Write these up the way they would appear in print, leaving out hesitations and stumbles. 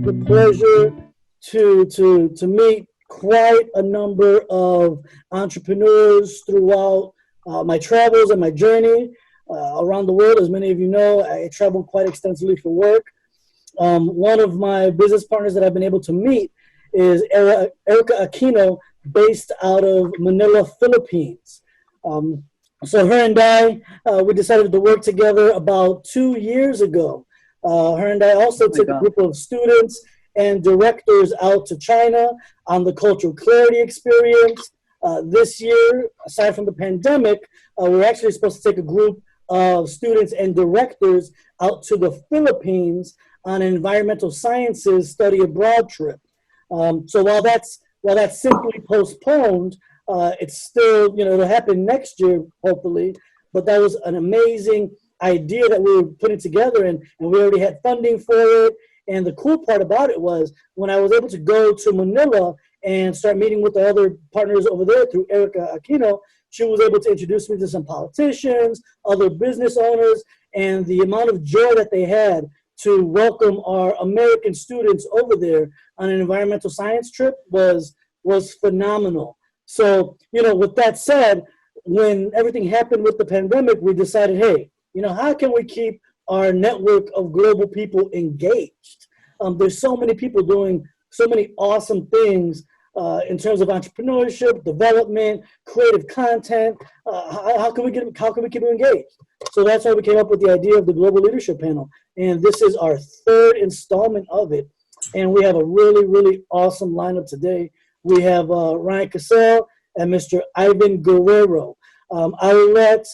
The pleasure to meet quite a number of entrepreneurs throughout my travels and my journey around the world. As many of you know, I travel quite extensively for work. One of my business partners that I've been able to meet is Erica Aquino, based out of Manila, Philippines. So her and I, we decided to work together about 2 years ago. Her and I also took a group of students and directors out to China on the Cultural Clarity Experience. This year, aside from the pandemic, we're actually supposed to take a group of students and directors out to the Philippines on an environmental sciences study abroad trip. So while that's simply postponed, it's still, it'll happen next year, hopefully. But that was an amazing idea that we were putting together, and we already had funding for it. And the cool part about it was when I was able to go to Manila and start meeting with the other partners over there through Erica Aquino, she was able to introduce me to some politicians, other business owners, and the amount of joy that they had to welcome our American students over there on an environmental science trip was phenomenal. So, with that said, when everything happened with the pandemic, we decided, hey, how can we keep our network of global people engaged? There's so many people doing so many awesome things in terms of entrepreneurship, development, creative content. How can we keep them engaged? So that's why we came up with the idea of the Global Leadership Panel. And this is our third installment of it. And we have a really, really awesome lineup today. We have Ryan Cassell and Mr. Ivan Guerrero. I'll let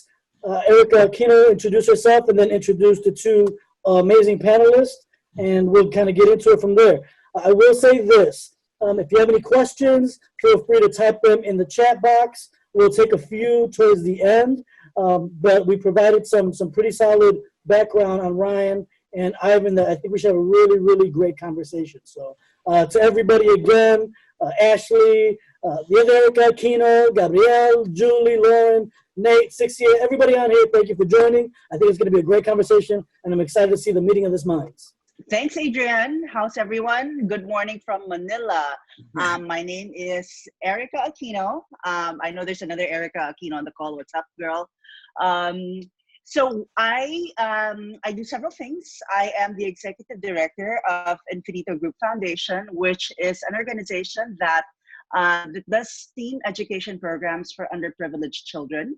Erica Aquino introduce herself and then introduce the two amazing panelists, and we'll kind of get into it from there. I will say this. If you have any questions, feel free to type them in the chat box. We'll take a few towards the end, but we provided some pretty solid background on Ryan and Ivan that I think we should have a really, really great conversation. So to everybody again, Ashley, the other Erica Aquino, Gabrielle, Julie, Lauren, Nate, 68, everybody on here, thank you for joining. I think it's going to be a great conversation, and I'm excited to see the meeting of this minds. Thanks, Adrian. How's everyone? Good morning from Manila. My name is Erica Aquino. I know there's another Erica Aquino on the call. What's up, girl? So I do several things. I am the executive director of Infinito Group Foundation, which is an organization that does STEAM education programs for underprivileged children.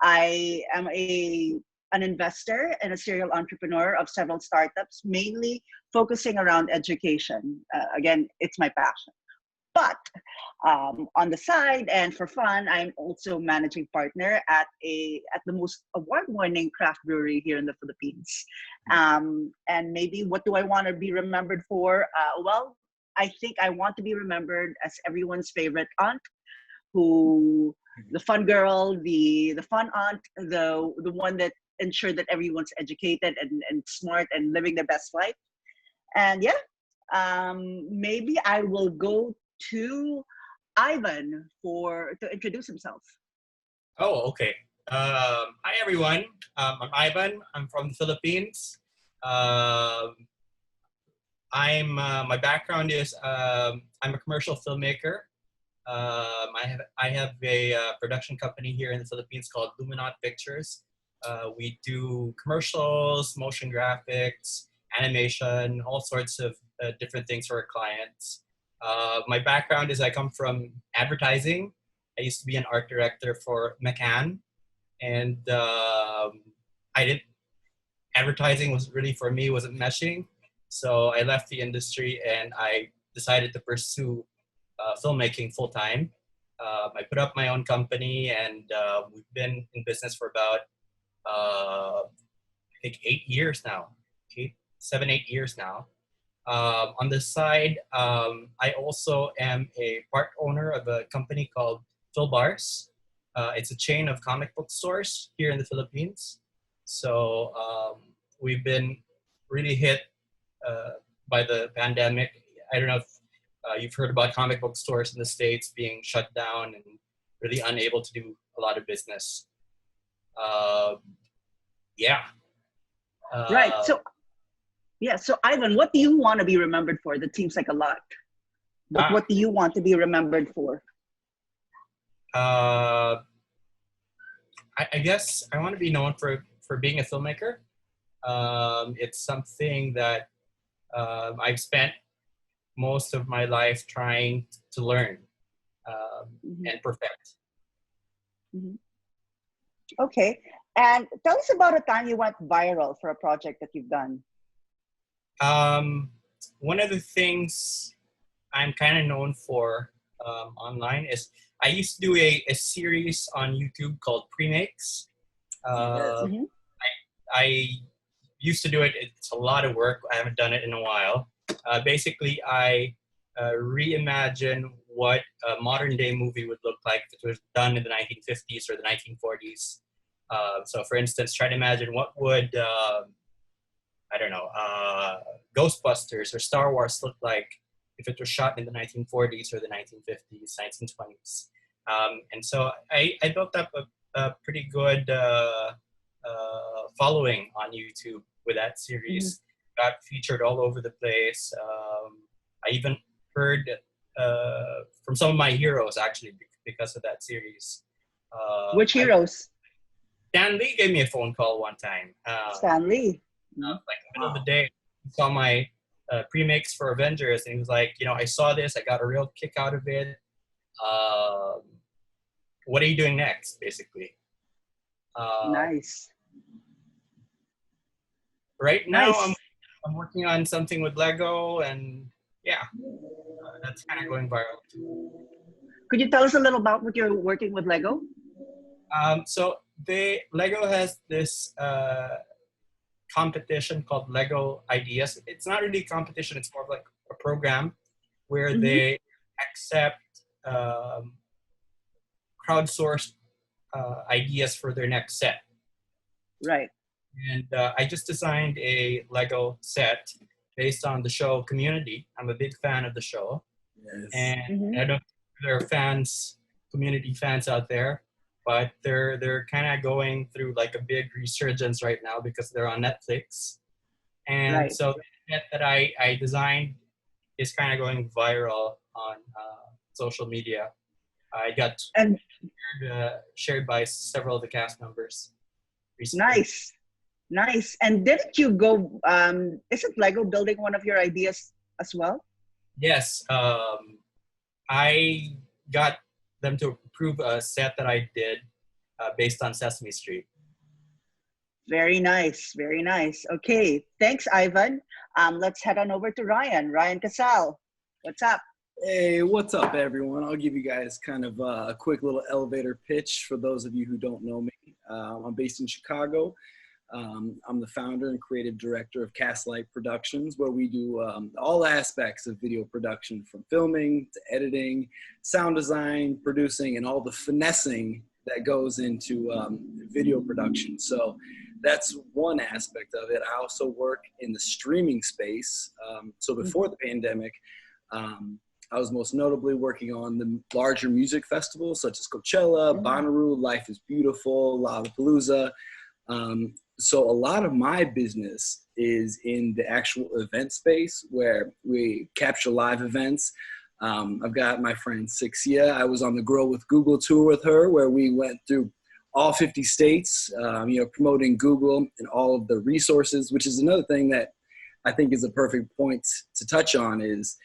I am an investor and a serial entrepreneur of several startups, mainly focusing around education. Again, it's my passion. But on the side and for fun, I'm also managing partner at the most award-winning craft brewery here in the Philippines. And maybe what do I want to be remembered for? Well, I think I want to be remembered as everyone's favorite aunt, the fun girl, the fun aunt, the one that ensured that everyone's educated and smart and living their best life. And yeah, maybe I will go to Ivan to introduce himself. Oh, okay. Hi, everyone. I'm Ivan. I'm from the Philippines. My background is I'm a commercial filmmaker. I have a production company here in the Philippines called Luminaut Pictures. We do commercials, motion graphics, animation, all sorts of different things for our clients. My background is I come from advertising. I used to be an art director for McCann, and advertising was really, for me, wasn't meshing. So I left the industry and I decided to pursue filmmaking full time. I put up my own company, and we've been in business for about I think 8 years now, 7, 8 years now. On the side, I also am a part owner of a company called Phil Bars. It's a chain of comic book stores here in the Philippines. So we've been really hit by the pandemic. I don't know if you've heard about comic book stores in the States being shut down and really unable to do a lot of business. yeah. Right. So yeah. So Ivan, what do you want to be remembered for? That seems like a lot. But uh, what do you want to be remembered for? uh, I guess I want to be known for being a filmmaker. It's something that I've spent most of my life trying to learn Mm-hmm. and perfect. Mm-hmm. Okay. And tell us about a time you went viral for a project that you've done. Um, One of the things I'm kind of known for online is I used to do a series on YouTube called Pre-Makes. Yes. Uh, Mm-hmm. I used to do it. It's a lot of work. I haven't done it in a while. Basically, I reimagine what a modern day movie would look like if it was done in the 1950s or the 1940s. So, for instance, try to imagine what would I don't know Ghostbusters or Star Wars look like if it was shot in the 1940s or the 1950s, 1920s. And so I built up a pretty good following on YouTube with that Mm-hmm. series. Got featured all over the place. I even heard from some of my heroes actually because of that series. Which I heroes? Dan Lee gave me a phone call one time. Stan Lee. Mm-hmm. Like in the middle of the day, he saw my pre-mix for Avengers, and he was like, I saw this, I got a real kick out of it. Um, what are you doing next, basically? Nice. Right now, Nice. I'm working on something with Lego, and yeah, that's kind of going viral too. Could you tell us a little about what you're working with Lego? So Lego has this competition called Lego Ideas. It's not really a competition; it's more of like a program where Mm-hmm. they accept crowdsourced ideas for their next set. Right. And I just designed a Lego set based on the show Community. I'm a big fan of the show. Yes. And Mm-hmm. I don't know if there are Community fans out there, but they're kind of going through like a big resurgence right now because they're on Netflix. And Right. so the set that I designed is kind of going viral on social media. I got And shared by several of the cast members recently. nice. Nice. And didn't you go, isn't Lego building one of your ideas as well? Yes, I got them to approve a set that I did based on Sesame Street. Very nice. Very nice. Okay. Thanks, Ivan. Let's head on over to Ryan. Ryan Casal. What's up? Hey, what's up, everyone? I'll give you guys kind of a quick little elevator pitch for those of you who don't know me. I'm based in Chicago. I'm the founder and creative director of Castlight Productions, where we do all aspects of video production, from filming to editing, sound design, producing, and all the finessing that goes into video production. So that's one aspect of it. I also work in the streaming space. So before the pandemic, I was most notably working on the larger music festivals such as Coachella, Bonnaroo, Life is Beautiful, Lollapalooza. So a lot of my business is in the actual event space where we capture live events. I've got my friend Sixia. I was on the Grow with Google tour with her, where we went through all 50 states, promoting Google and all of the resources, which is another thing that I think is a perfect point to touch on is,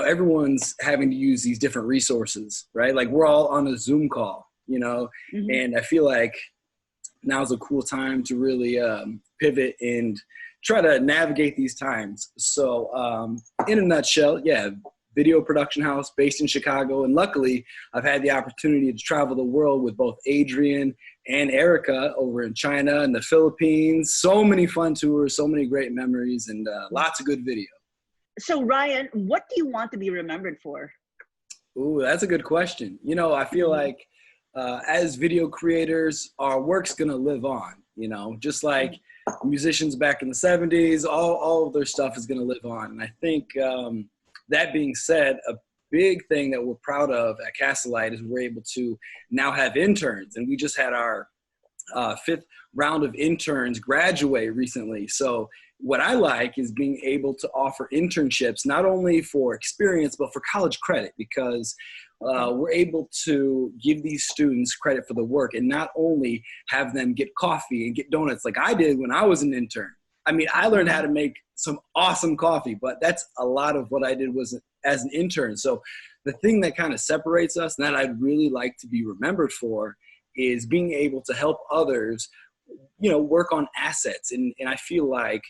everyone's having to use these different resources, right? Like we're all on a Zoom call, and I feel like now's a cool time to really pivot and try to navigate these times. So in a nutshell, video production house based in Chicago. And luckily, I've had the opportunity to travel the world with both Adrian and Erica over in China and the Philippines. So many fun tours, so many great memories, and lots of good video. So Ryan, what do you want to be remembered for? Ooh, that's a good question. I feel like as video creators, our work's gonna live on, just like musicians back in the 70s, all of their stuff is gonna live on. And I think that being said, a big thing that we're proud of at Castlight is we're able to now have interns. And we just had our fifth round of interns graduate recently. So what I like is being able to offer internships, not only for experience, but for college credit, because we're able to give these students credit for the work and not only have them get coffee and get donuts like I did when I was an intern. I mean, I learned how to make some awesome coffee, but that's a lot of what I did was as an intern. So the thing that kind of separates us and that I'd really like to be remembered for is being able to help others, you know, work on assets. And I feel like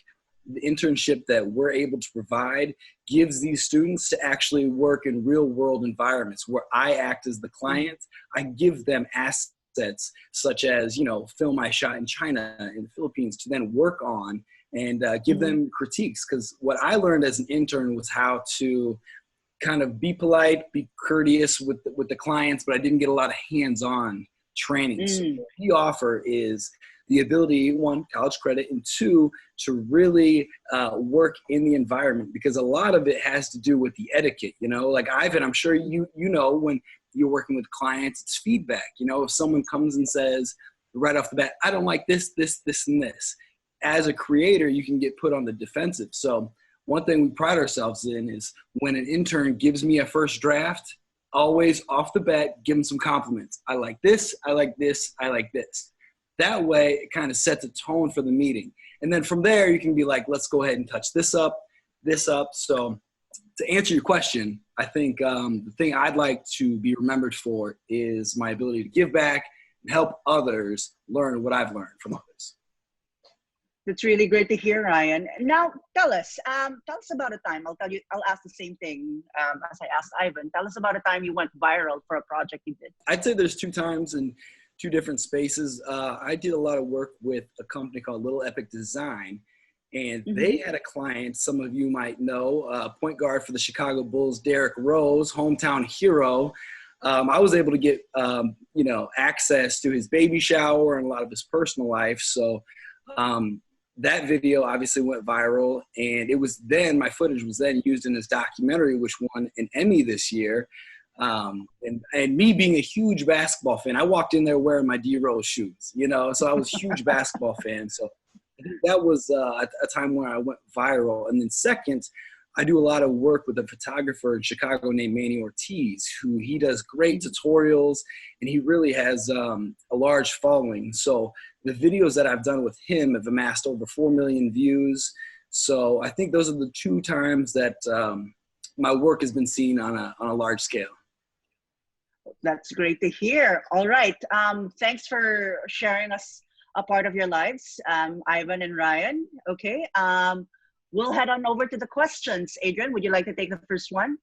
the internship that we're able to provide gives these students to actually work in real world environments where I act as the client. I give them assets such as, you know, film I shot in China and the Philippines to then work on and give them critiques. Because what I learned as an intern was how to kind of be polite, be courteous with the clients, but I didn't get a lot of hands-on training. So what we offer is the ability, one, college credit, and two, to really work in the environment, because a lot of it has to do with the etiquette, you know, like Ivan, I'm sure you know, when you're working with clients, it's feedback. You know, if someone comes and says right off the bat, I don't like this, this, this, and this, as a creator, you can get put on the defensive. So one thing we pride ourselves in is when an intern gives me a first draft, always off the bat, give them some compliments. I like this, I like this, I like this. That way, it kind of sets a tone for the meeting. And then from there, you can be like, let's go ahead and touch this up, this up. So to answer your question, I think the thing I'd like to be remembered for is my ability to give back and help others learn what I've learned from others. That's really great to hear, Ryan. Now, tell us about a time. I'll ask the same thing as I asked Ivan. Tell us about a time you went viral for a project you did. I'd say there's two times in two different spaces. I did a lot of work with a company called Little Epic Design, and they had a client, some of you might know, point guard for the Chicago Bulls, Derrick Rose, hometown hero. I was able to get, you know, access to his baby shower and a lot of his personal life. So that video obviously went viral, and it was then, my footage was then used in this documentary, which won an Emmy this year. And me being a huge basketball fan, I walked in there wearing my D-Rose shoes, you know, so I was a huge basketball fan. So I think that was a time where I went viral. And then second, I do a lot of work with a photographer in Chicago named Manny Ortiz, who he does great tutorials, and he really has a large following. So the videos that I've done with him have amassed over 4 million views. So I think those are the two times that my work has been seen on a large scale. That's great to hear. All right. Thanks for sharing us a part of your lives, Ivan and Ryan. Okay. We'll head on over to the questions. Adrian, would you like to take the first one?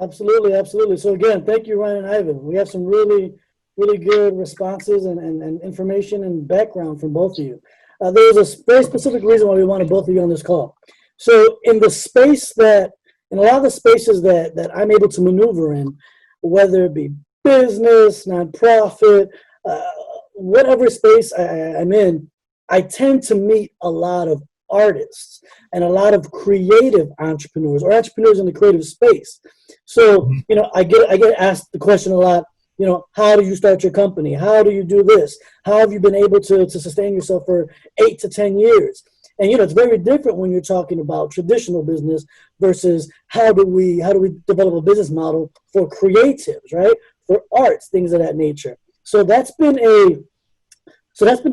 Absolutely, absolutely. So again, thank you, Ryan and Ivan. We have some really, really good responses and information and background from both of you. There's a very specific reason why we wanted both of you on this call. So in the space in a lot of the spaces that I'm able to maneuver in, whether it be business, nonprofit, whatever space I'm in, I tend to meet a lot of artists and a lot of creative entrepreneurs or entrepreneurs in the creative space. So, you know, I get asked the question a lot, you know, how do you start your company? How do you do this? How have you been able to sustain yourself for 8 to 10 years? And, you know, it's very different when you're talking about traditional business versus how do we develop a business model for creatives, right? For arts, things of that nature. So that's been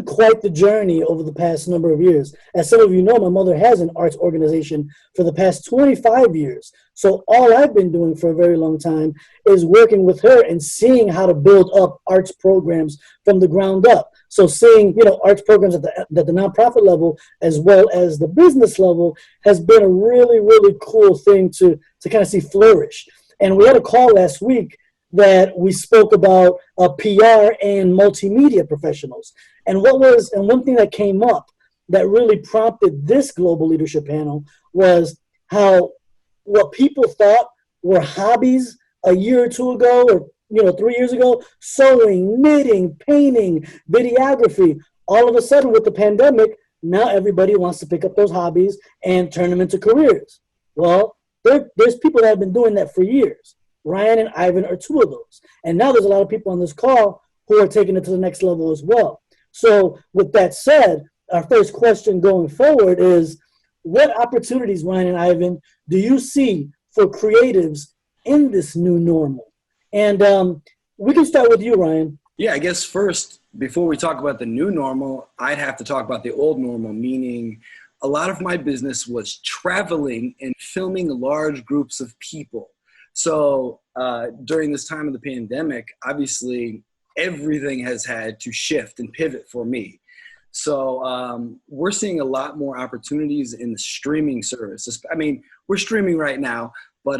quite the journey over the past number of years. As some of you know, my mother has an arts organization for the past 25 years. So all I've been doing for a very long time is working with her and seeing how to build up arts programs from the ground up. So seeing, you know, arts programs at the nonprofit level as well as the business level has been a really, really cool thing to kind of see flourish. And we had a call last week that we spoke about PR and multimedia professionals. And one thing that came up that really prompted this global leadership panel was how what people thought were hobbies a year or two ago, or 3 years ago, sewing, knitting, painting, videography, all of a sudden with the pandemic, now everybody wants to pick up those hobbies and turn them into careers. Well, there's people that have been doing that for years. Ryan and Ivan are two of those. And now there's a lot of people on this call who are taking it to the next level as well. So with that said, our first question going forward is, what opportunities, Ryan and Ivan, do you see for creatives in this new normal? And we can start with you, Ryan. Yeah, I guess first, before we talk about the new normal, I'd have to talk about the old normal, meaning a lot of my business was traveling and filming large groups of people. So during this time of the pandemic, obviously everything has had to shift and pivot for me. So we're seeing a lot more opportunities in the streaming service. I mean, we're streaming right now, but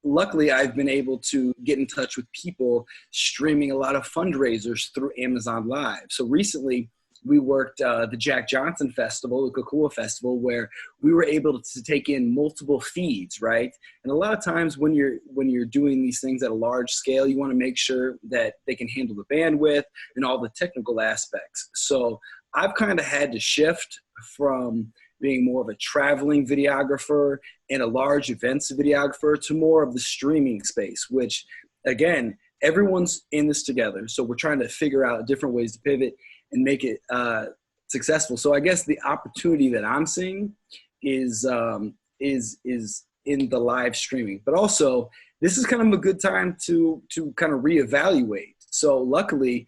luckily I've been able to get in touch with people streaming a lot of fundraisers through Amazon Live. So recently we worked the Jack Johnson Festival, the Cocoa Festival, where we were able to take in multiple feeds, right? And a lot of times when you're doing these things at a large scale, you want to make sure that they can handle the bandwidth and all the technical aspects. So I've kind of had to shift from being more of a traveling videographer and a large events videographer to more of the streaming space, which again, everyone's in this together. So we're trying to figure out different ways to pivot and make it successful. So I guess the opportunity that I'm seeing is in the live streaming, but also this is kind of a good time to kind of reevaluate. So luckily,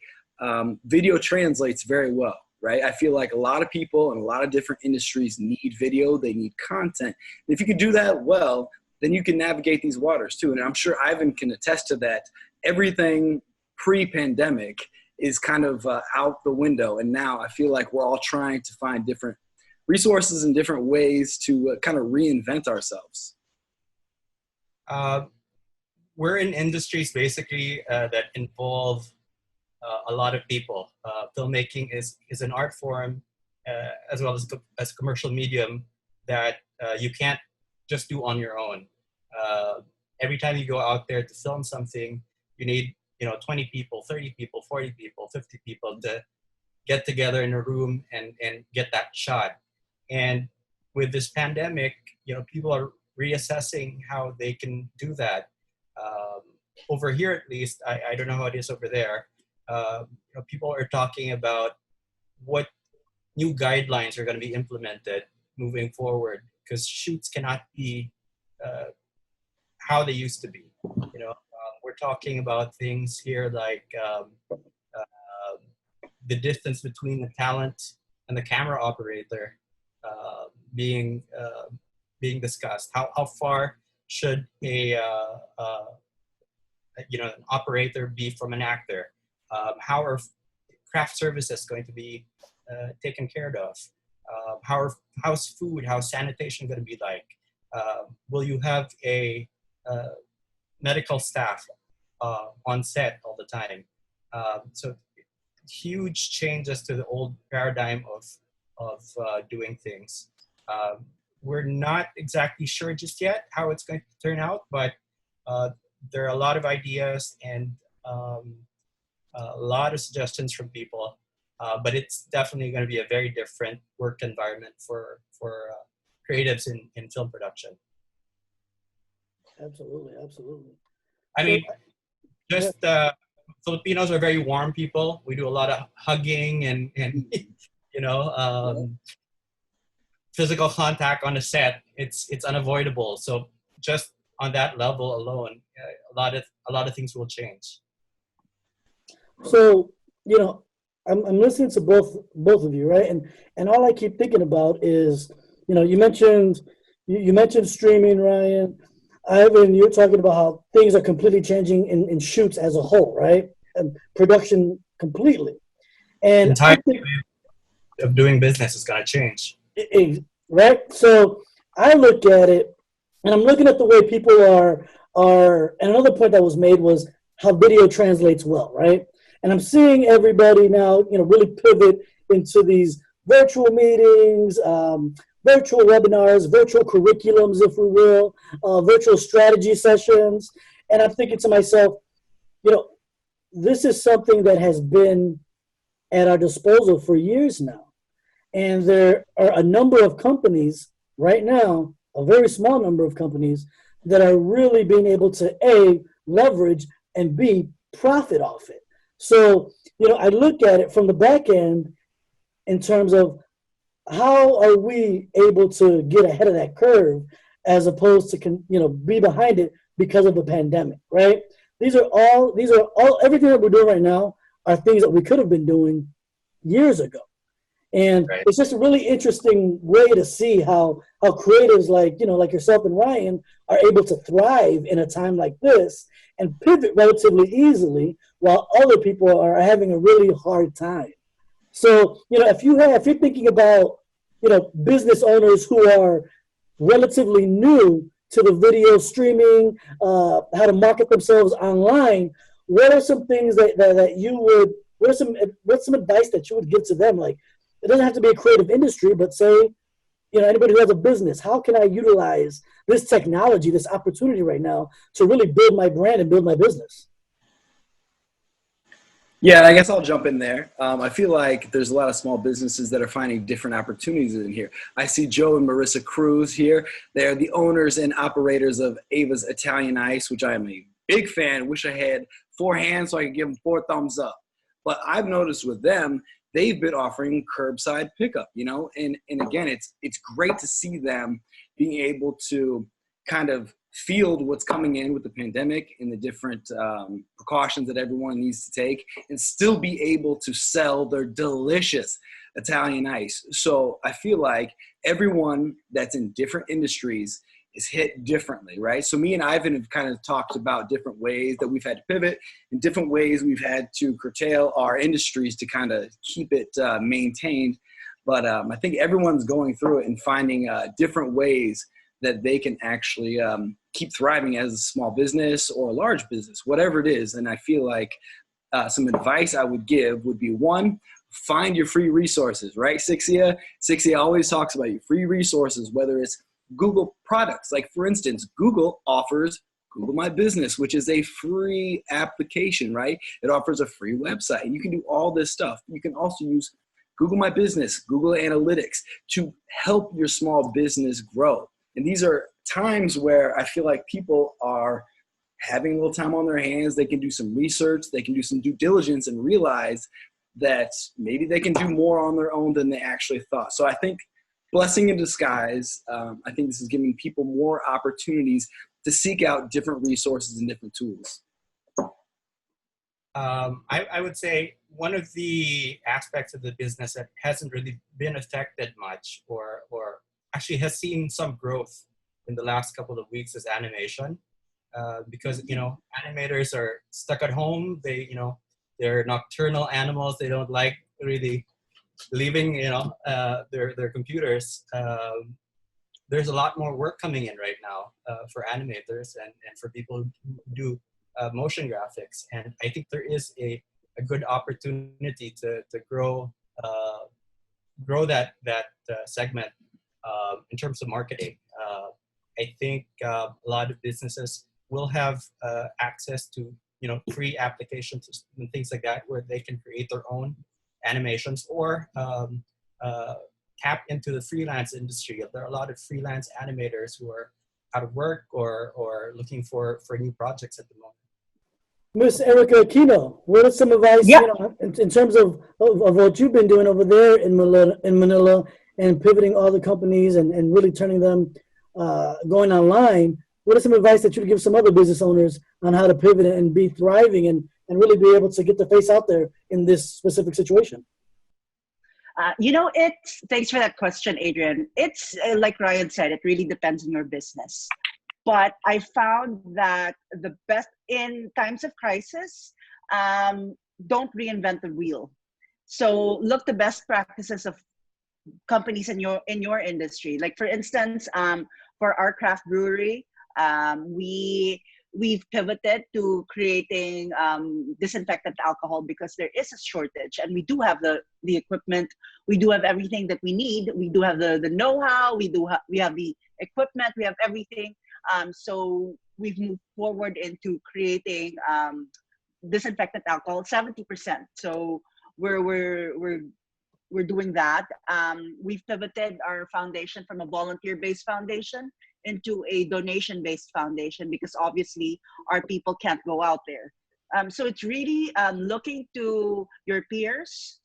video translates very well, right? I feel like a lot of people in a lot of different industries need video, they need content. And if you can do that well, then you can navigate these waters too. And I'm sure Ivan can attest to that. Everything pre-pandemic is kind of out the window. And now I feel like we're all trying to find different resources and different ways to kind of reinvent ourselves. We're in industries basically that involve a lot of people. Filmmaking is an art form as well as a commercial medium that you can't just do on your own. Every time you go out there to film something, you need 20 people, 30 people, 40 people, 50 people to get together in a room and get that shot. And with this pandemic, people are reassessing how they can do that. Over here, at least, I don't know how it is over there. People are talking about what new guidelines are going to be implemented moving forward, because shoots cannot be how they used to be. We're talking about things here like the distance between the talent and the camera operator being discussed. How far should an operator be from an actor? How are craft services going to be taken care of? How's food? How's sanitation going to be like? Will you have a medical staff on set all the time? So huge changes to the old paradigm of doing things. We're not exactly sure just yet how it's going to turn out, but there are a lot of ideas and a lot of suggestions from people. But it's definitely going to be a very different work environment for creatives in film production. Absolutely. I mean, just Filipinos are very warm people. We do a lot of hugging and physical contact on the set. It's unavoidable. So just on that level alone, a lot of things will change. So I'm listening to both of you, right? And all I keep thinking about is, you mentioned streaming, Ryan. Ivan, you're talking about how things are completely changing in shoots as a whole, right? And production completely. And the entire way of doing business is going to change. Right? So I look at it, and I'm looking at the way people are. And another point that was made was how video translates well, right? And I'm seeing everybody now, really pivot into these virtual meetings, virtual webinars, virtual curriculums, if we will, virtual strategy sessions. And I'm thinking to myself, this is something that has been at our disposal for years now. And there are a number of companies right now, a very small number of companies, that are really being able to A, leverage, and B, profit off it. So, I look at it from the back end in terms of how are we able to get ahead of that curve as opposed to, be behind it because of the pandemic, right? These are all, everything that we're doing right now are things that we could have been doing years ago. And Right. it's just a really interesting way to see how creatives like yourself and Ryan are able to thrive in a time like this and pivot relatively easily while other people are having a really hard time. So, if you're thinking about, business owners who are relatively new to the video streaming, how to market themselves online, what are some things that you would, what's some advice that you would give to them? Like, it doesn't have to be a creative industry, but say, anybody who has a business, how can I utilize this technology, this opportunity right now to really build my brand and build my business? Yeah, and I guess I'll jump in there. I feel like there's a lot of small businesses that are finding different opportunities in here. I see Joe and Marissa Cruz here. They're the owners and operators of Ava's Italian Ice, which I am a big fan. Wish I had 4 hands so I could give them 4 thumbs up. But I've noticed with them, they've been offering curbside pickup, and again, it's great to see them being able to kind of field what's coming in with the pandemic and the different precautions that everyone needs to take and still be able to sell their delicious Italian ice. So I feel like everyone that's in different industries is hit differently, right? So me and Ivan have kind of talked about different ways that we've had to pivot and different ways we've had to curtail our industries to kind of keep it maintained. But I think everyone's going through it and finding different ways that they can actually keep thriving as a small business or a large business, whatever it is. And I feel like some advice I would give would be, 1, find your free resources, right? Sixia always talks about your free resources, whether it's Google products. Like, for instance, Google offers Google My Business, which is a free application, right? It offers a free website. And you can do all this stuff. You can also use Google My Business, Google Analytics to help your small business grow. And these are times where I feel like people are having a little time on their hands. They can do some research, they can do some due diligence and realize that maybe they can do more on their own than they actually thought. So I think blessing in disguise, I think this is giving people more opportunities to seek out different resources and different tools. I would say one of the aspects of the business that hasn't really been affected much or actually has seen some growth in the last couple of weeks is animation. Because, animators are stuck at home. They're nocturnal animals. They don't like really leaving, their computers. There's a lot more work coming in right now for animators and for people who do motion graphics. And I think there is a good opportunity to grow that segment in terms of marketing. I think a lot of businesses will have access to free applications and things like that where they can create their own animations or tap into the freelance industry. There are a lot of freelance animators who are out of work or looking for new projects at the moment. Miss Erica Aquino, what is some advice, Yeah. in terms of what you've been doing over there in Manila and pivoting all the companies and really turning them going online? What are some advice that you'd give some other business owners on how to pivot and be thriving and really be able to get their face out there in this specific situation? Thanks for that question, Adrian. It's like Ryan said, it really depends on your business. But I found that the best in times of crisis, don't reinvent the wheel. So look the best practices of companies in your industry. Like for instance, for our craft brewery, we've pivoted to creating disinfectant alcohol because there is a shortage, and we do have the equipment, we do have everything that we need, we do have the know-how, we have the equipment, we have everything. So we've moved forward into creating disinfectant alcohol 70%. So we're doing that. We've pivoted our foundation from a volunteer-based foundation into a donation-based foundation because obviously our people can't go out there. So it's really looking to your peers,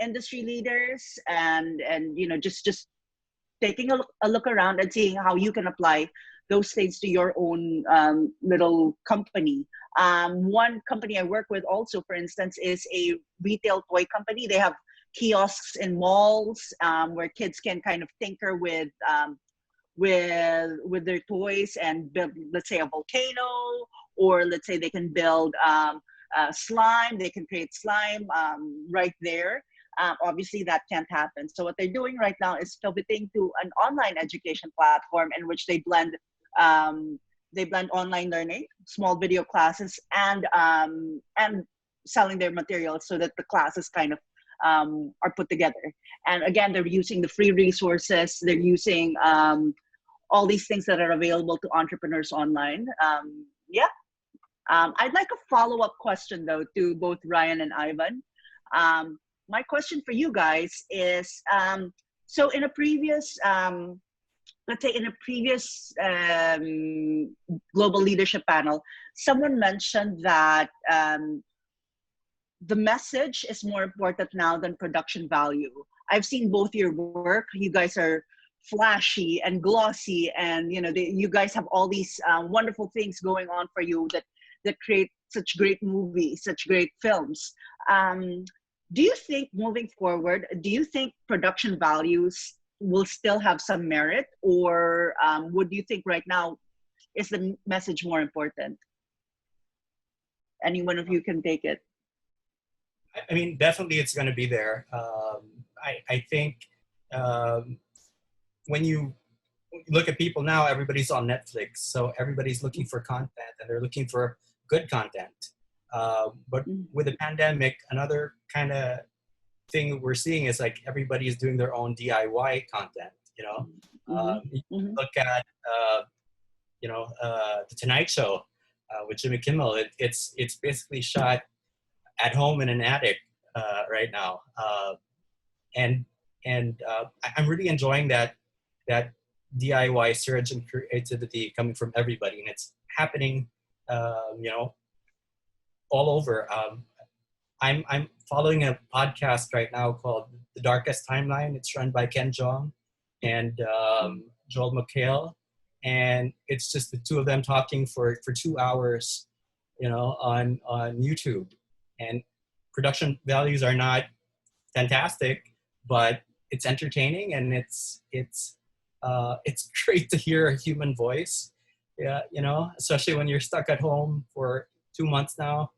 industry leaders, and just taking a look around and seeing how you can apply those things to your own little company. One company I work with also, for instance, is a retail toy company. They have kiosks in malls where kids can kind of tinker with their toys and build, let's say, a volcano, or let's say they can build slime. They can create slime right there. Obviously, that can't happen. So what they're doing right now is pivoting to an online education platform in which they blend online learning, small video classes, and selling their materials so that the classes kind of are put together. And again, they're using the free resources. They're using all these things that are available to entrepreneurs online. I'd like a follow-up question though to both Ryan and Ivan. My question for you guys is, so in a previous, let's say in a previous global leadership panel, someone mentioned that the message is more important now than production value. I've seen both your work. You guys are flashy and glossy, and you guys have all these wonderful things going on for you that create such great movies, such great films. Do you think moving forward, do you think production values will still have some merit, or would you think right now is the message more important? Any one of you can take it. I mean, definitely it's going to be there. I think when you look at people now, everybody's on Netflix. So everybody's looking for content, and they're looking for good content. But with the pandemic, another kind of thing we're seeing is like everybody's doing their own DIY content, You look at, The Tonight Show with Jimmy Kimmel. It's basically shot at home in an attic right now. And I'm really enjoying that DIY surge and creativity coming from everybody. And it's happening, all over. I'm following a podcast right now called The Darkest Timeline. It's run by Ken Jeong and Joel McHale. And it's just the two of them talking for 2 hours, on YouTube. And production values are not fantastic, but it's entertaining, and it's great to hear a human voice. Yeah, especially when you're stuck at home for 2 months now.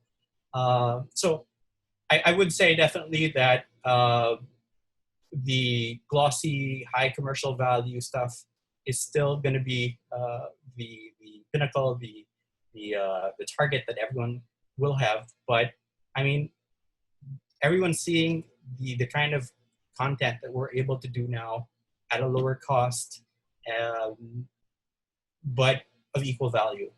So I would say definitely that the glossy, high commercial value stuff is still going to be the pinnacle, the target that everyone will have. But I mean, everyone's seeing the kind of content that we're able to do now at a lower cost, but of equal value.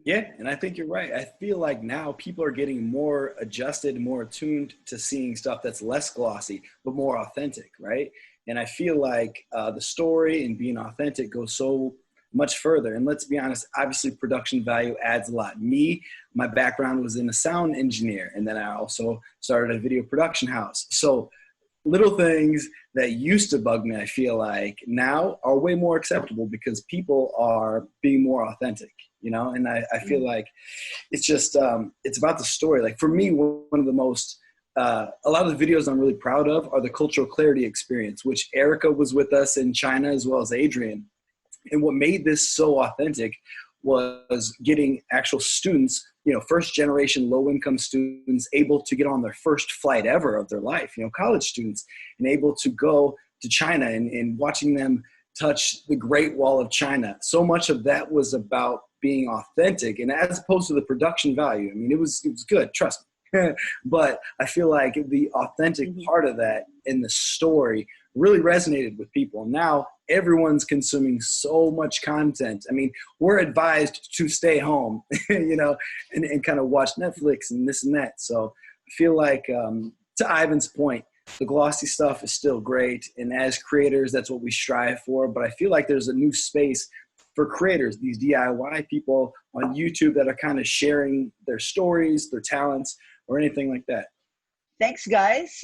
Yeah, and I think you're right. I feel like now people are getting more adjusted, more attuned to seeing stuff that's less glossy, but more authentic, right? And I feel like the story and being authentic goes so much further. And let's be honest, obviously production value adds a lot. My background was in a sound engineer, and then I also started a video production house. So little things that used to bug me, I feel like now are way more acceptable because people are being more authentic, and I feel like it's just, it's about the story. Like for me, one of the most, a lot of the videos I'm really proud of are the cultural clarity experience, which Erica was with us in China as well as Adrian. And what made this so authentic was getting actual students, first generation low income students able to get on their first flight ever of their life, college students, and able to go to China and watching them touch the Great Wall of China. So much of that was about being authentic, and as opposed to the production value. I mean, it was good, trust me. But I feel like the authentic part of that in the story really resonated with people. Now everyone's consuming so much content. I mean, we're advised to stay home, and kind of watch Netflix and this and that. So I feel like, to Ivan's point, the glossy stuff is still great. And as creators, that's what we strive for. But I feel like there's a new space for creators, these DIY people on YouTube that are kind of sharing their stories, their talents, or anything like that? Thanks, guys.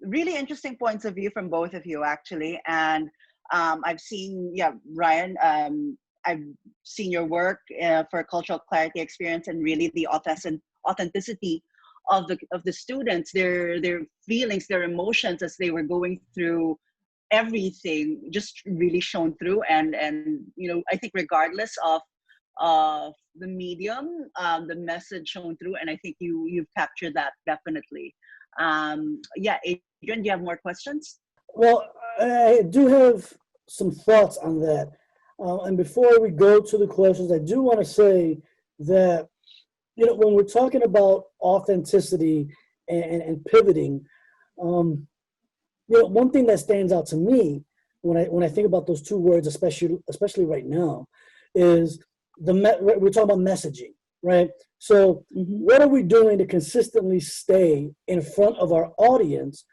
Really interesting points of view from both of you, actually. And I've seen, Ryan, I've seen your work for cultural clarity experience, and really the authenticity of the students, their feelings, their emotions as they were going through everything, just really shone through. And I think regardless of the medium, the message shown through, and I think you've captured that definitely. Adrian, do you have more questions? Well, I do have some thoughts on that. And before we go to the questions, I do want to say that, when we're talking about authenticity and pivoting, one thing that stands out to me when I think about those two words, especially right now, is we're talking about messaging, right? So what are we doing to consistently stay in front of our audience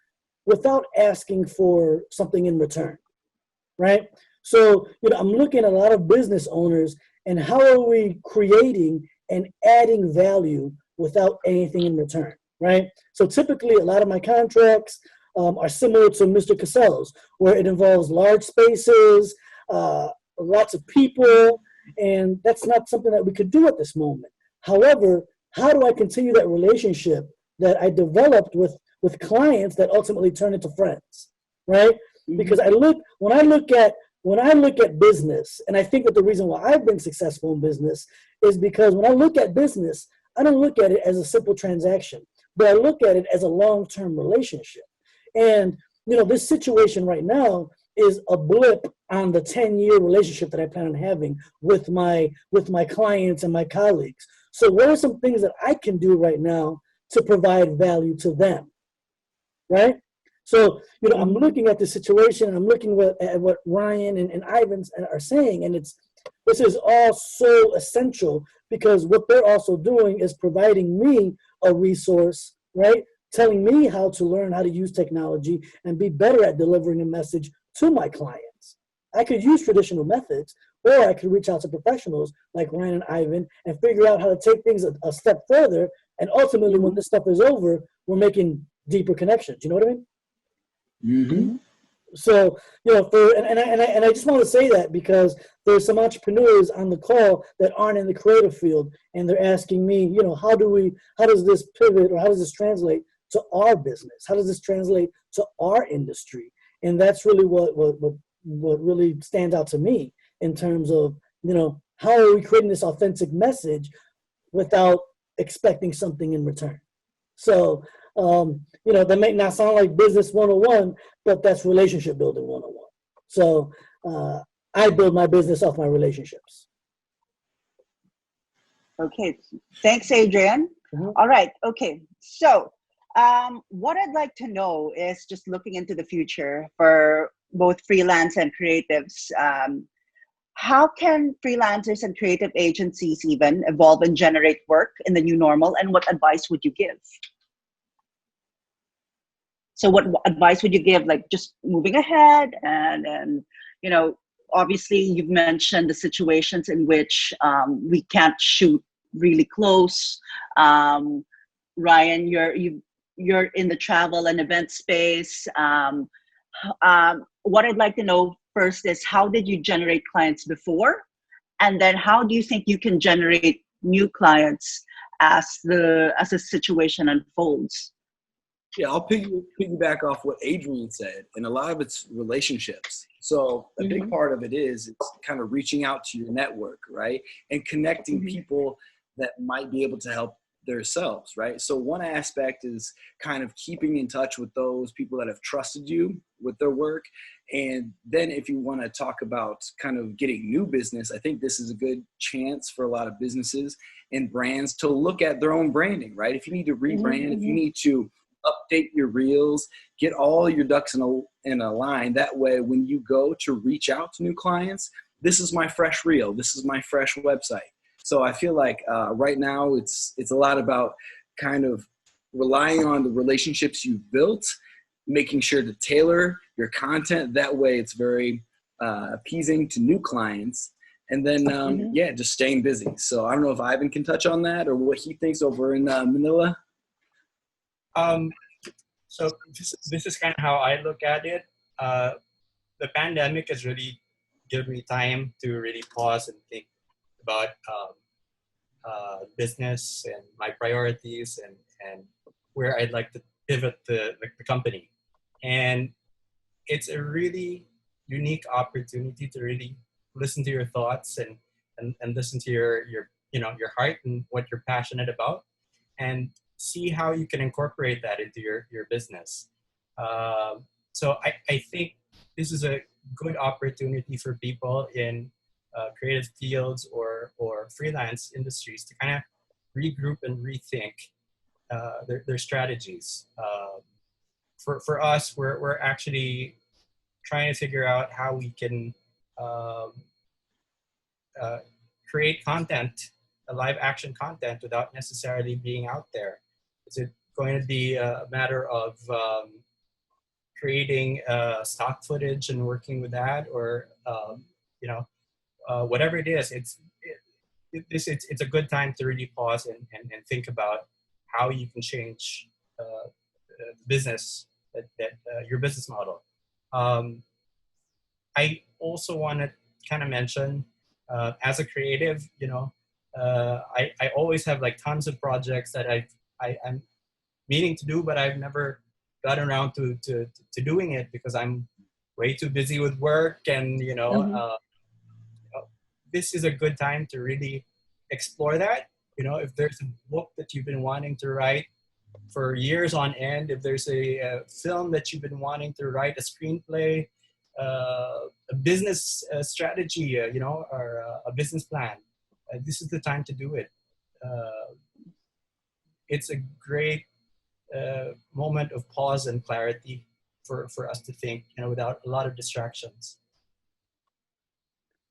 without asking for something in return, right? So, I'm looking at a lot of business owners, and how are we creating and adding value without anything in return, right? So typically a lot of my contracts are similar to Mr. Casel's, where it involves large spaces, lots of people, and that's not something that we could do at this moment. However, how do I continue that relationship that I developed with clients that ultimately turn into friends, right? Because when I look at business, and I think that the reason why I've been successful in business is because when I look at business, I don't look at it as a simple transaction, but I look at it as a long-term relationship. And, this situation right now is a blip on the 10-year relationship that I plan on having with my clients and my colleagues. So what are some things that I can do right now to provide value to them, right? So, I'm looking at the situation, and I'm looking at what Ryan and Ivan are saying, and this is all so essential, because what they're also doing is providing me a resource, right? Telling me how to learn how to use technology and be better at delivering a message to my clients. I could use traditional methods, or I could reach out to professionals like Ryan and Ivan and figure out how to take things a step further. And ultimately, when this stuff is over, we're making deeper connections. You know what I mean? Mm-hmm. So, and I just want to say that because there's some entrepreneurs on the call that aren't in the creative field, and they're asking me, how does this pivot, or how does this translate to our business? How does this translate to our industry? And that's really what really stands out to me in terms of, how are we creating this authentic message without expecting something in return? So, that may not sound like business 101, but that's relationship building 101. So I build my business off my relationships. Okay, thanks, Adrian. All right, okay. So what I'd like to know is, just looking into the future for both freelance and creatives, how can freelancers and creative agencies even evolve and generate work in the new normal, and what advice would you give? So what advice would you give, like just moving ahead? And obviously you've mentioned the situations in which we can't shoot really close. Ryan, you're in the travel and event space. What I'd like to know first is, how did you generate clients before? And then how do you think you can generate new clients as the situation unfolds? Yeah, I'll piggyback off what Adrian said, and a lot of it's relationships. So a big part of it is it's kind of reaching out to your network, right? And connecting people that might be able to help themselves, right? So one aspect is kind of keeping in touch with those people that have trusted you with their work. And then if you want to talk about kind of getting new business, I think this is a good chance for a lot of businesses and brands to look at their own branding, right? If you need to rebrand, if you need to update your reels, get all your ducks in a line. That way, when you go to reach out to new clients, this is my fresh reel. This is my fresh website. So I feel like right now it's a lot about kind of relying on the relationships you've built, making sure to tailor your content. That way it's very appeasing to new clients. And then, Mhm. yeah, just staying busy. So I don't know if Ivan can touch on that or what he thinks over in Manila. Um, so this is kind of how I look at it. The pandemic has really given me time to really pause and think about business and my priorities and where I'd like to pivot the company. And it's a really unique opportunity to really listen to your thoughts and listen to your your heart and what you're passionate about, and see how you can incorporate that into your business. So I think this is a good opportunity for people in creative fields or freelance industries to kind of regroup and rethink their strategies. For us, we're actually trying to figure out how we can um, uh, create content, a live action content, without necessarily being out there. Is it going to be a matter of creating stock footage and working with that, or whatever it is? It's a good time to really pause and think about how you can change the business that your business model. Um, I also want to kind of mention, as a creative, I always have like tons of projects that I'm meaning to do, but I've never gotten around to doing it because I'm way too busy with work. And Mhm. this is a good time to really explore that. If there's a book that you've been wanting to write for years on end, if there's a film that you've been wanting to write, a screenplay, a business strategy, or a business plan, this is the time to do it. Uh, it's a great moment of pause and clarity for us to think, without a lot of distractions.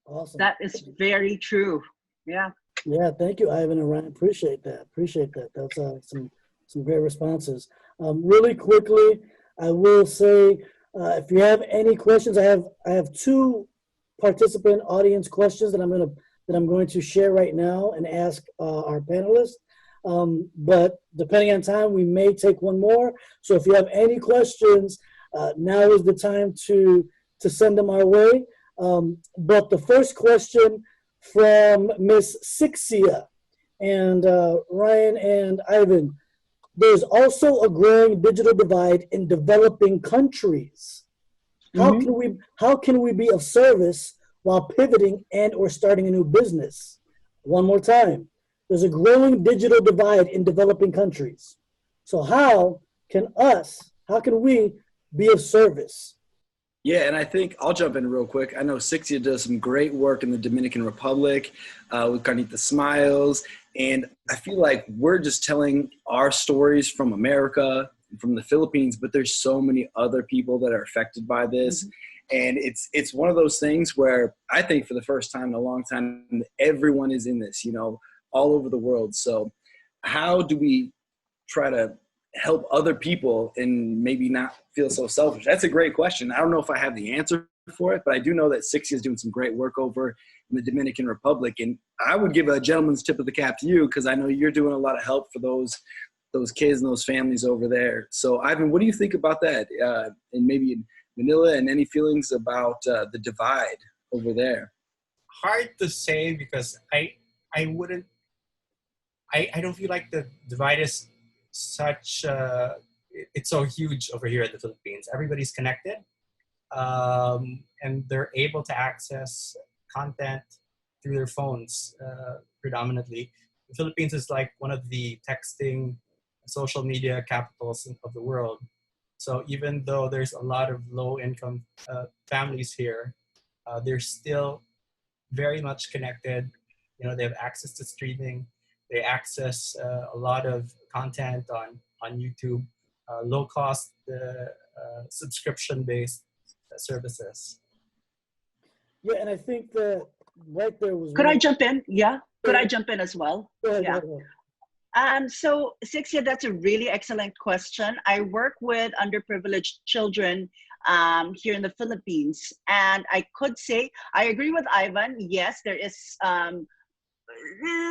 Awesome. That is very true. Yeah. Yeah, thank you, Ivan and Ryan. Appreciate that. Appreciate that. That's some great responses. Really quickly, I will say, if you have any questions, I have two participant audience questions that I'm going to share right now and ask our panelists. But depending on time, we may take one more. So if you have any questions, now is the time to send them our way. But the first question from Miss Sixia and Ryan and Ivan. There's also a growing digital divide in developing countries. Mhm. How can we be of service while pivoting and or starting a new business? One more time. There's a growing digital divide in developing countries. So how can we be of service? Yeah, and I think I'll jump in real quick. I know Sixia does some great work in the Dominican Republic with Carnita Smiles. And I feel like we're just telling our stories from America, from the Philippines, but there's so many other people that are affected by this. Mhm. And it's one of those things where I think for the first time in a long time, everyone is in this, all over the world. So how do we try to help other people and maybe not feel so selfish? That's a great question. I don't know if I have the answer for it, but I do know that Sixia is doing some great work over in the Dominican Republic. And I would give a gentleman's tip of the cap to you, because I know you're doing a lot of help for those kids and those families over there. So Ivan, what do you think about that? And maybe in Manila, and any feelings about the divide over there? Hard to say because I wouldn't I don't feel like the divide is such it's so huge over here in the Philippines. Everybody's connected, and they're able to access content through their phones predominantly. The Philippines is like one of the texting social media capitals of the world. So even though there's a lot of low income families here, they're still very much connected. They have access to streaming. They access a lot of content on YouTube, low cost subscription based services. Yeah, and I think that right there was Could one I of jump in? Yeah. Could I the. jump in as well? Go ahead, go Yeah. ahead, go ahead. So, Sixia, that's a really excellent question. I work with underprivileged children here in the Philippines, and I could say I agree with Ivan. Yes, there is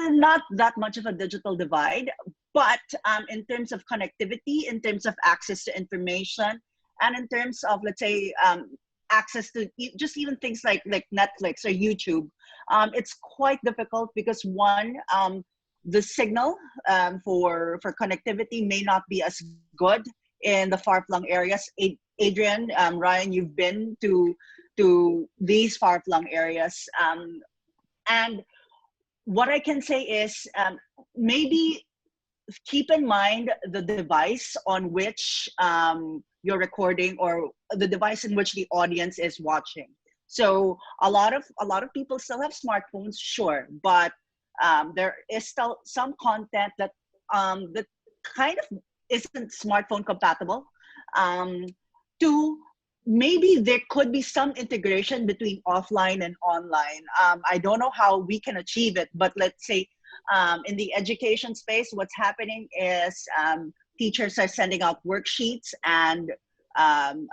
not that much of a digital divide, but in terms of connectivity, in terms of access to information, and in terms of, let's say, access to just even things like Netflix or YouTube, it's quite difficult because one, the signal for connectivity may not be as good in the far-flung areas. Adrian, Ryan, you've been to these far-flung areas, and what I can say is maybe keep in mind the device on which you're recording, or the device in which the audience is watching. So a lot of people still have smartphones, sure, but there is still some content that kind of isn't smartphone compatible. To maybe there could be some integration between offline and online. I don't know how we can achieve it, but let's say in the education space, what's happening is teachers are sending out worksheets and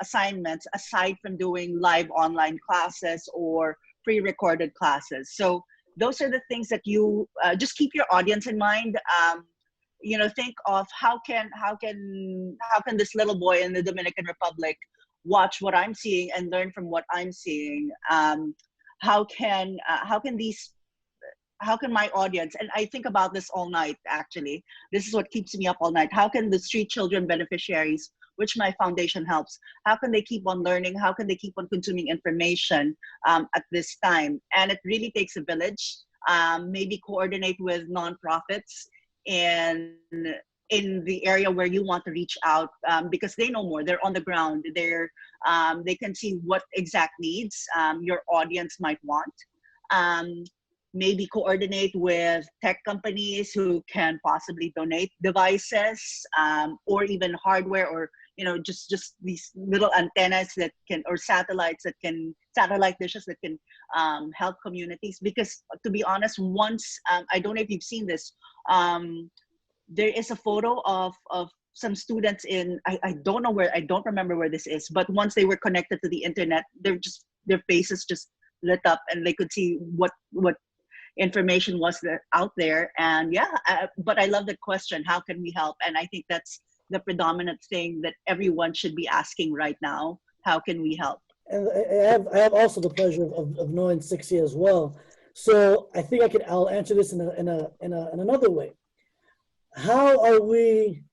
assignments aside from doing live online classes or pre-recorded classes. So those are the things that you just keep your audience in mind. Think of how can this little boy in the Dominican Republic watch what I'm seeing and learn from what I'm seeing. How can my audience, and I think about this all night, actually, this is what keeps me up all night. How can the street children beneficiaries, which my foundation helps, how can they keep on learning? How can they keep on consuming information at this time? And it really takes a village. Maybe coordinate with nonprofits in the area where you want to reach out, because they know more. They're on the ground. They can see what exact needs your audience might want. Maybe coordinate with tech companies who can possibly donate devices, or even hardware, or just these little antennas that can, or satellite dishes that can help communities. Because to be honest, once I don't know if you've seen this, there is a photo of some students in, I don't know where, I don't remember where this is, but once they were connected to the internet, their faces just lit up and they could see what information was there out there. And but I love the question, how can we help? And I think that's the predominant thing that everyone should be asking right now. How can we help? And I have also the pleasure of knowing Sixia as well. So I think I'll answer this in another way. How are we,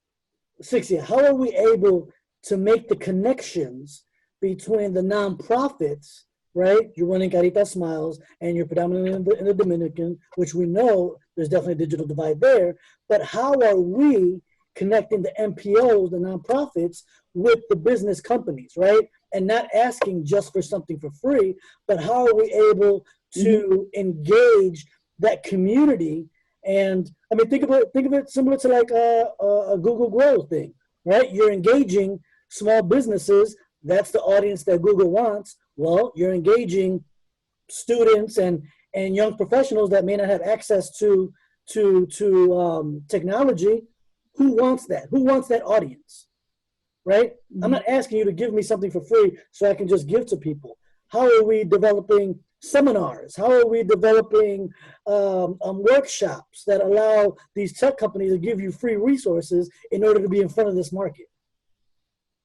Sixia, how are we able to make the connections between the nonprofits, right? You're running Carita Smiles and you're predominantly in the Dominican, which we know there's definitely a digital divide there, but how are we connecting the NPOs, the nonprofits, with the business companies, right? And not asking just for something for free, but how are we able to engage that community? And I mean, think of it similar to like a Google Grow thing, right? You're engaging small businesses. That's the audience that Google wants. Well, you're engaging students and young professionals that may not have access to technology. Who wants that? Who wants that audience, right? I'm not asking you to give me something for free so I can just give to people. How are we developing seminars? How are we developing workshops that allow these tech companies to give you free resources in order to be in front of this market?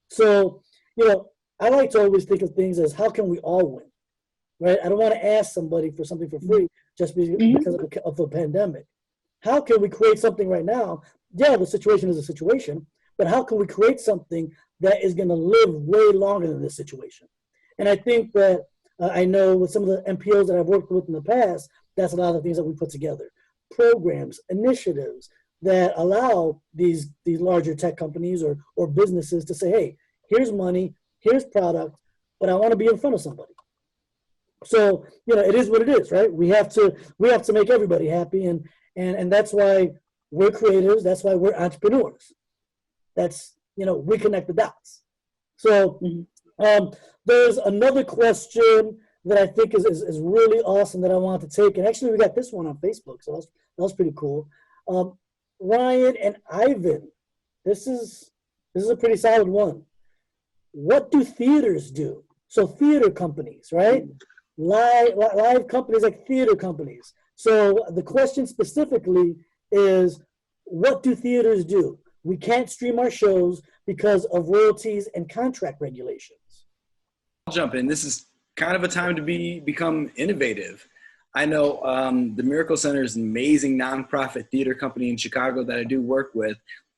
So, I like to always think of things as how can we all win, right? I don't want to ask somebody for something for free just because of a pandemic. How can we create something right now? Yeah, the situation is a situation, but how can we create something that is going to live way longer than this situation? And I think that I know with some of the NPOs that I've worked with in the past, that's a lot of the things that we put together. Programs, initiatives that allow these larger tech companies or businesses to say, hey, here's money, here's product, but I want to be in front of somebody. So, it is what it is, right? We have to make everybody happy, and that's why we're creatives, that's why we're entrepreneurs. That's, we connect the dots. So there's another question that I think is really awesome that I want to take. And actually we got this one on Facebook, so that was pretty cool. Ryan, and Ivan, this is a pretty solid one. What do theaters do? So theater companies, right? Live companies like theater companies. So the question specifically is, what do theaters do? We can't stream our shows because of royalties and contract regulations. I'll jump in. This is kind of a time to become innovative. I know the Miracle Center is an amazing nonprofit theater company in Chicago that I do work with.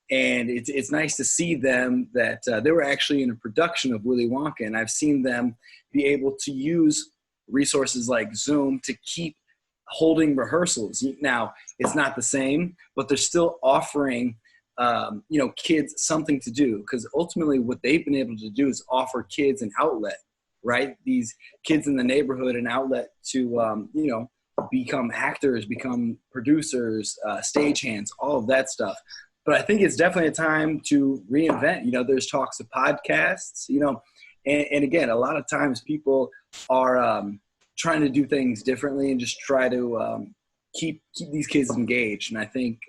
And it's nice to see them that they were actually in a production of Willy Wonka. And I've seen them be able to use resources like Zoom to keep holding rehearsals. Now, it's not the same, but they're still offering kids something to do, because ultimately what they've been able to do is offer kids an outlet, right? These kids in the neighborhood an outlet to, become actors, become producers, stagehands, all of that stuff. But I think it's definitely a time to reinvent. There's talks of podcasts, and again, a lot of times people are trying to do things differently and just try to keep these kids engaged. And I think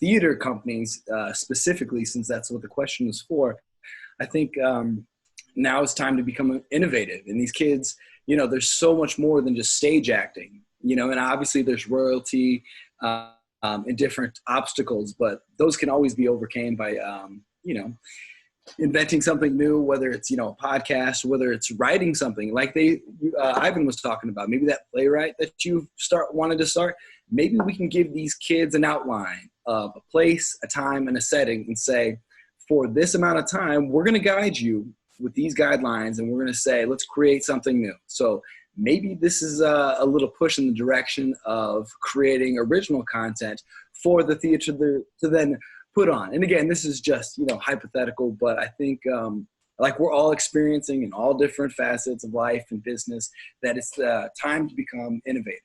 theater companies specifically, since that's what the question was for, I think now it's time to become innovative. And these kids, there's so much more than just stage acting, and obviously there's royalty and different obstacles, but those can always be overcome by, inventing something new, whether it's, a podcast, whether it's writing something like Ivan was talking about, maybe that playwright that you wanted to start. Maybe we can give these kids an outline of a place, a time, and a setting, and say, for this amount of time, we're going to guide you with these guidelines, and we're going to say, let's create something new. So maybe this is a little push in the direction of creating original content for the theater to then put on. And again, this is just, hypothetical, but I think like we're all experiencing in all different facets of life and business, that it's time to become innovative.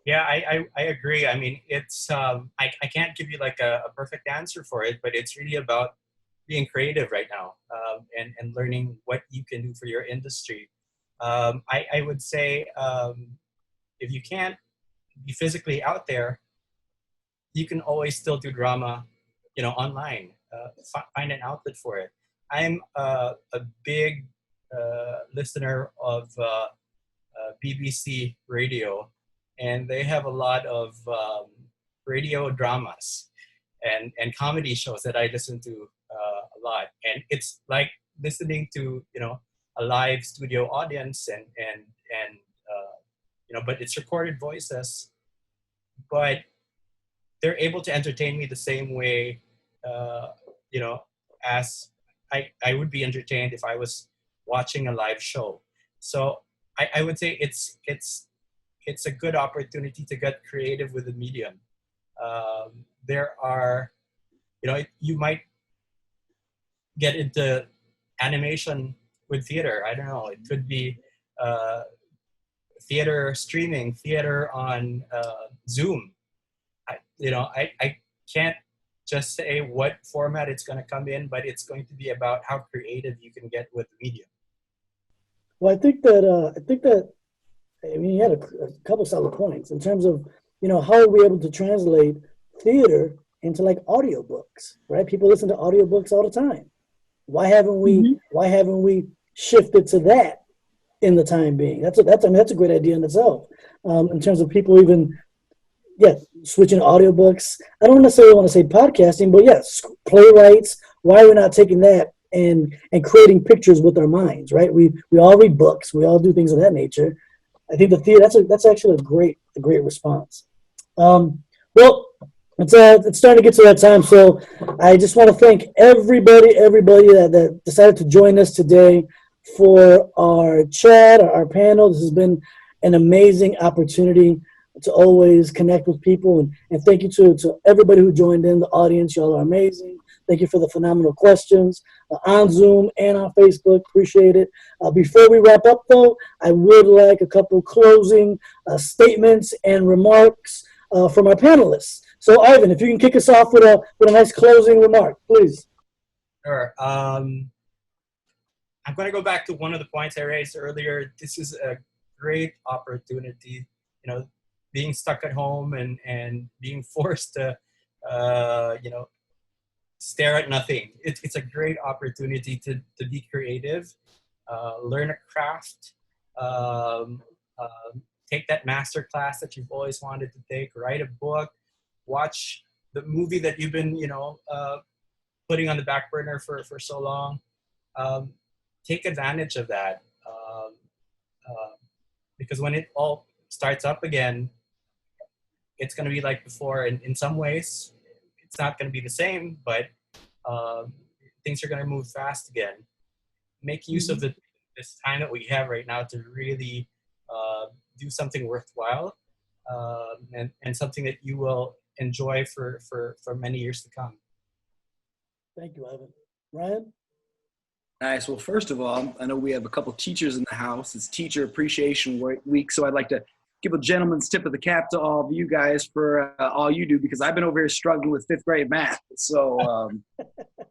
Yeah, I agree. I mean, it's I can't give you like a perfect answer for it, but it's really about being creative right now, and learning what you can do for your industry. I would say if you can't be physically out there, you can always still do drama, online. Find an outlet for it. I'm a big listener of BBC radio, and they have a lot of radio dramas and comedy shows that I listen to a lot. And it's like listening to a live studio audience, and but it's recorded voices, but they're able to entertain me the same way as I would be entertained if I was watching a live show. So I would say it's a good opportunity to get creative with the medium. There are, you might get into animation with theater. I don't know. It could be theater streaming, theater on Zoom. I can't just say what format it's going to come in, but it's going to be about how creative you can get with the medium. Well, I think that you had a couple solid points in terms of, how are we able to translate theater into like audiobooks, right? People listen to audiobooks all the time. Why haven't we shifted to that in the time being? That's a great idea in itself. In terms of people even, switching to audiobooks. I don't necessarily want to say podcasting, but yes, playwrights. Why are we not taking that and creating pictures with our minds, right? We all read books. We all do things of that nature. I think the theater, that's actually a great response. Well, it's starting to get to that time, so I just want to thank everybody that decided to join us today for our chat, our panel. This has been an amazing opportunity to always connect with people, and thank you to everybody who joined in the audience. Y'all are amazing. Thank you for the phenomenal questions on Zoom and on Facebook. Appreciate it. Before we wrap up, though, I would like a couple closing statements and remarks from our panelists. So, Ivan, if you can kick us off with a nice closing remark, please. Sure. I'm going to go back to one of the points I raised earlier. This is a great opportunity. being stuck at home and being forced to, stare at nothing. It's a great opportunity to be creative, learn a craft, um, take that master class that you've always wanted to take, write a book, watch the movie that you've been, putting on the back burner for so long. Take advantage of that, because when it all starts up again, it's going to be like before. And in some ways, it's not going to be the same, but things are going to move fast again. Make use of this time that we have right now to really do something worthwhile, and something that you will enjoy for many years to come. Thank you, Ivan. Ryan? Nice. Well, first of all, I know we have a couple teachers in the house. It's Teacher Appreciation Week, so I'd like to give a gentleman's tip of the cap to all of you guys for all you do, because I've been over here struggling with 5th grade math. So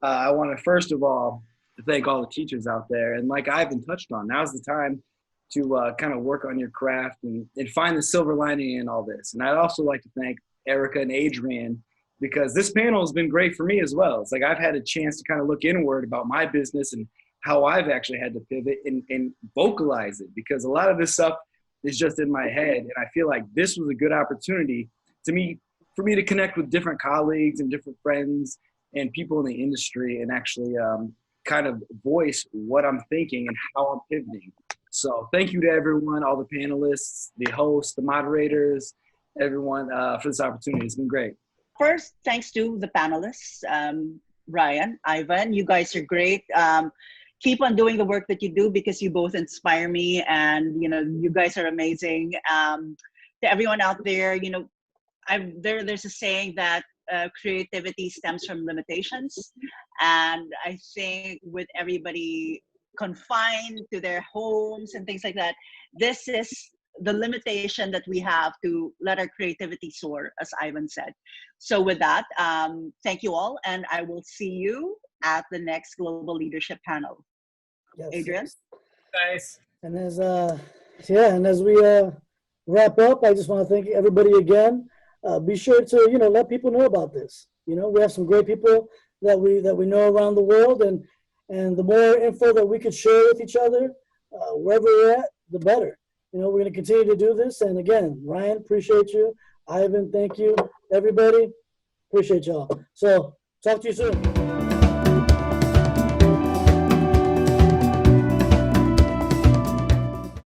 I want to, first of all, thank all the teachers out there. And like Ivan touched on, now's the time to kind of work on your craft and find the silver lining in all this. And I'd also like to thank Erica and Adrian, because this panel has been great for me as well. It's like I've had a chance to kind of look inward about my business and how I've actually had to pivot and vocalize it, because a lot of this stuff is just in my head. And I feel like this was a good opportunity for me to connect with different colleagues and different friends and people in the industry and actually kind of voice what I'm thinking and how I'm pivoting. So thank you to everyone, all the panelists, the hosts, the moderators, everyone for this opportunity. It's been great. First, thanks to the panelists, Ryan, Ivan, you guys are great. Keep on doing the work that you do, because you both inspire me, and you guys are amazing. To everyone out there, there's a saying that creativity stems from limitations, and I think with everybody confined to their homes and things like that, this is the limitation that we have to let our creativity soar, as Ivan said. So with that, thank you all, and I will see you at the next Global Leadership Panel. Yes. Adrian? Guys. And as we wrap up, I just want to thank everybody again. Be sure to let people know about this. We have some great people that we know around the world, and the more info that we could share with each other, wherever we're at, the better. We're going to continue to do this. And again, Ryan, appreciate you. Ivan, thank you. Everybody, appreciate y'all. So talk to you soon.